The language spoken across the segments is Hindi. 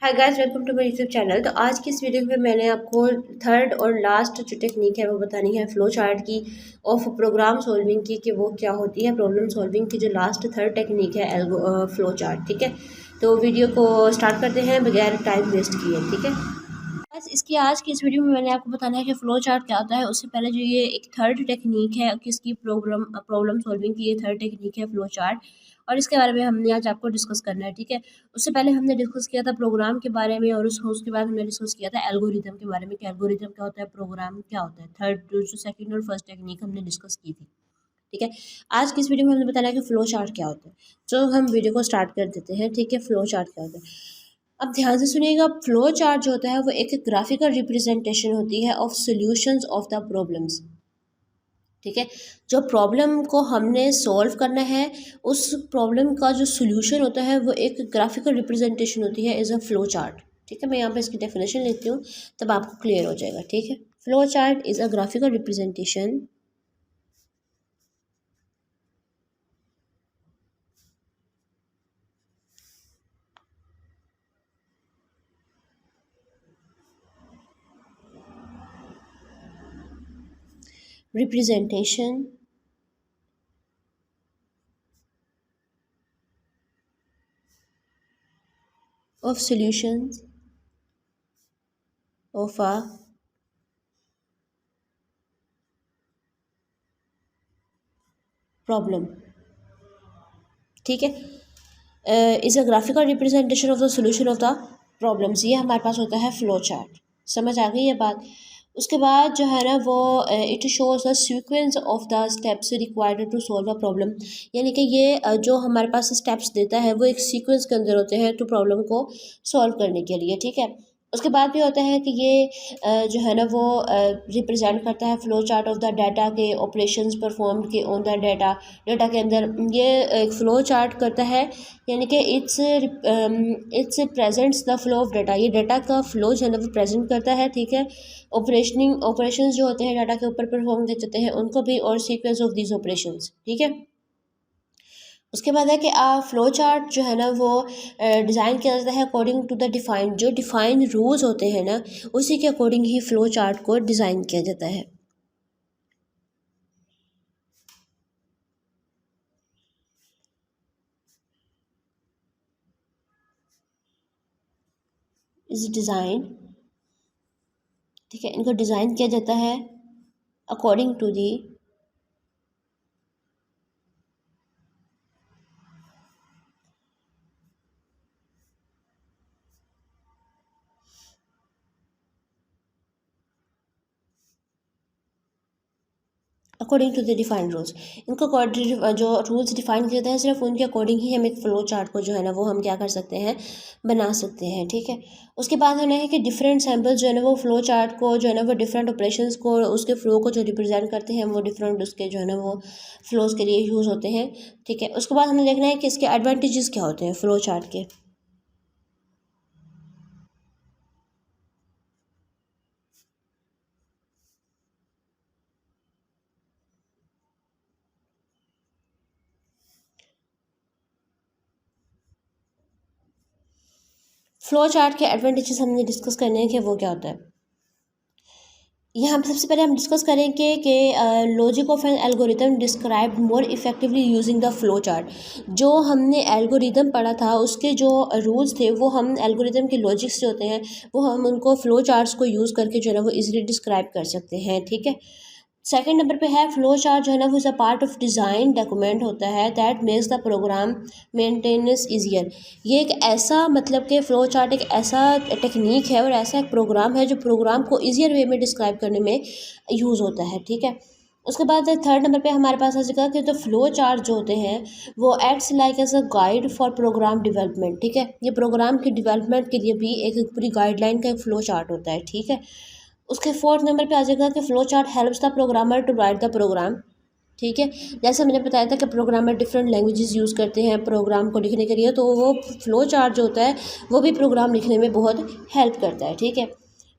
Hi guys, welcome to my YouTube channel. तो आज की इस वीडियो में मैंने आपको थर्ड और लास्ट जो टेक्निक है वो बतानी है फ्लो चार्ट की ऑफ प्रोग्राम सॉल्विंग की, कि वो क्या होती है प्रॉब्लम सॉल्विंग की। जो लास्ट थर्ड टेक्निक है फ्लो चार्ट, ठीक है। तो वीडियो को स्टार्ट करते हैं बगैर टाइम वेस्ट किए, ठीक है। बस इसकी आज की इस वीडियो में मैंने आपको बताना है कि फ़्लो चार्ट क्या होता है। उससे पहले जो ये एक थर्ड टेक्नीक है किसकी प्रॉब्लम सॉल्विंग की, ये थर्ड टेक्नीक है फ़्लो चार्ट, और इसके बारे में हमने आज आपको डिस्कस करना है, ठीक है। उससे पहले हमने डिस्कस किया था प्रोग्राम के बारे में, और उसके बाद हमने डिस्कस किया था एल्गोरिदम के बारे में कि एल्गोरिदम क्या होता है, प्रोग्राम क्या होता है। थर्ड जो सेकंड और फर्स्ट टेक्नीक हमने डिस्कस की थी, ठीक है। आज की इस वीडियो में हमने बताना है कि फ़्लो चार्ट क्या होता है। तो हम वीडियो को स्टार्ट कर देते हैं, ठीक है। फ़्लो चार्ट क्या होता है, अब ध्यान से सुनिएगा। फ्लो चार्ट जो होता है वो एक ग्राफिकल रिप्रेजेंटेशन होती है of solutions of the problems, ठीक है। जो प्रॉब्लम को हमने सॉल्व करना है, उस प्रॉब्लम का जो सॉल्यूशन होता है वो एक ग्राफिकल रिप्रेजेंटेशन होती है एज अ फ्लो चार्ट, ठीक है। मैं यहाँ पे इसकी डेफिनेशन लेती हूँ तब आपको क्लियर हो जाएगा, ठीक है। Flow chart is a graphical representation of solutions of a problem, ठीक है। Is a graphical representation of the solution of the problems. ये हमारे पास होता है फ्लो चार्ट। समझ आ गई ये बात। उसके बाद जो है ना वो it shows the sequence of the steps required to solve a problem. यानी कि ये जो हमारे पास स्टेप्स देता है वो एक सीक्वेंस के अंदर होते हैं तो प्रॉब्लम को सॉल्व करने के लिए, ठीक है। उसके बाद भी होता है कि ये जो है ना वो रिप्रेजेंट करता है flow chart of the data के ऑपरेशंस परफॉर्म्ड के ऑन द डाटा। डाटा के अंदर ये एक फ़्लो चार्ट करता है, यानी कि it's presents the flow of data. ये डाटा का फ्लो जो है ना वो प्रेजेंट करता है, ठीक है। ऑपरेशंस जो होते हैं डाटा के ऊपर परफॉर्म किए जाते हैं उनको भी, और सीक्वेंस ऑफ दीज ऑपरेशंस, ठीक है। उसके बाद है कि फ्लो चार्ट जो है ना वो डिज़ाइन किया जाता है अकॉर्डिंग टू द डिफाइंड, जो डिफाइंड रूल्स होते हैं ना उसी के अकॉर्डिंग ही फ़्लो चार्ट को डिज़ाइन किया जाता है। इस डिज़ाइन, ठीक है, इनको डिज़ाइन किया जाता है according to the according to the defined rules. इनको जो रूल्स डिफाइन किए जाते हैं सिर्फ उनके अकॉर्डिंग ही हम एक फ़्लो चार्ट को जो है ना वो हम क्या कर सकते हैं, बना सकते हैं, ठीक है। उसके बाद होना है कि डिफरेंट सैम्पल्स जो है ना वो फ़्लो चार्ट को जो है ना वो डिफरेंट ऑपरेशंस को उसके फ़्लो को जो रिप्रेजेंट करते हैं वो डिफरेंट उसके जो है ना वो फ़्लोज़ के लिए यूज़ होते हैं, ठीक है। उसके बाद हमें देखना है कि इसके एडवांटेजेस क्या होते हैं फ़्लो चार्ट के। फ़्लो चार्ट के एडवांटेजेस हमने डिस्कस करने हैं कि वो क्या होता है। यहाँ पे सबसे पहले हम डिस्कस करेंगे कि logic of an algorithm describe more effectively using the flow chart. जो हमने एल्गोरिथम पढ़ा था उसके जो रूल्स थे वो हम एल्गोरिथम के लॉजिक्स जो होते हैं वो हम उनको फ्लो चार्ट्स को यूज़ करके जो है ना वो इजीली डिस्क्राइब कर सकते हैं, ठीक है। सेकंड नंबर पे है फ्लो चार्ट जो है ना वो is a part of design document होता है that makes the program maintenance easier. ये एक ऐसा मतलब कि फ़्लो चार्ट एक ऐसा टेक्निक है और ऐसा एक प्रोग्राम है जो प्रोग्राम को ईजियर वे में डिस्क्राइब करने में यूज़ होता है, ठीक है। उसके बाद थर्ड नंबर पे हमारे पास आ जाएगा कि जो फ्लो चार्ट जो होते हैं वो acts like as a guide for program development, ठीक है। ये प्रोग्राम की डेवलपमेंट के लिए भी एक पूरी गाइडलाइन का एक फ़्लो चार्ट होता है, ठीक है। उसके फोर्थ नंबर पे आ जाएगा कि flow chart helps the programmer to write the program, ठीक है। जैसे मैंने बताया था कि प्रोग्रामर डिफरेंट लैंग्वेजेस यूज़ करते हैं प्रोग्राम को लिखने के लिए, तो वो फ्लो चार्ट जो होता है वो भी प्रोग्राम लिखने में बहुत हेल्प करता है, ठीक है।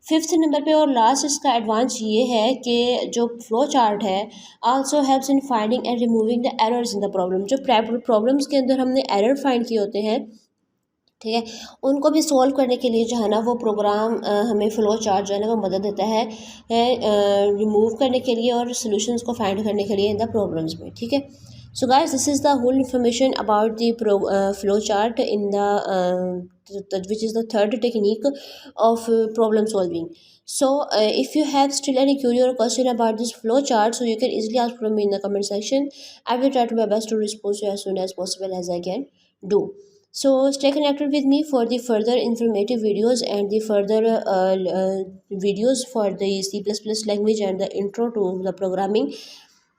फिफ्थ नंबर पे और लास्ट इसका एडवांस ये है कि जो फ्लो चार्ट है also helps in finding and removing the errors in the problem. जो प्रॉब्लम्स के अंदर हमने एरर फाइंड किए होते हैं ठीक है। उनको भी सॉल्व करने के लिए जो है ना वो प्रोग्राम हमें फ्लो चार्ट जो है ना वो मदद देता है रिमूव करने के लिए और सॉल्यूशंस को फाइंड करने के लिए इन द प्रॉब्लम्स में, ठीक है। So guys, this is the whole information about the flow chart in which is the third technique of problem solving. So if you have still any query or question about this flow chart, so you can easily ask from me in the comment section. I will try to my best to respond to you as soon as possible as I can do. So stay connected with me for the further informative videos and the further videos for the C++ language and the intro to the programming.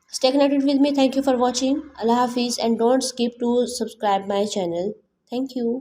Stay connected with me. Thank you for watching. Allah Hafiz, and don't skip to subscribe my channel. Thank you.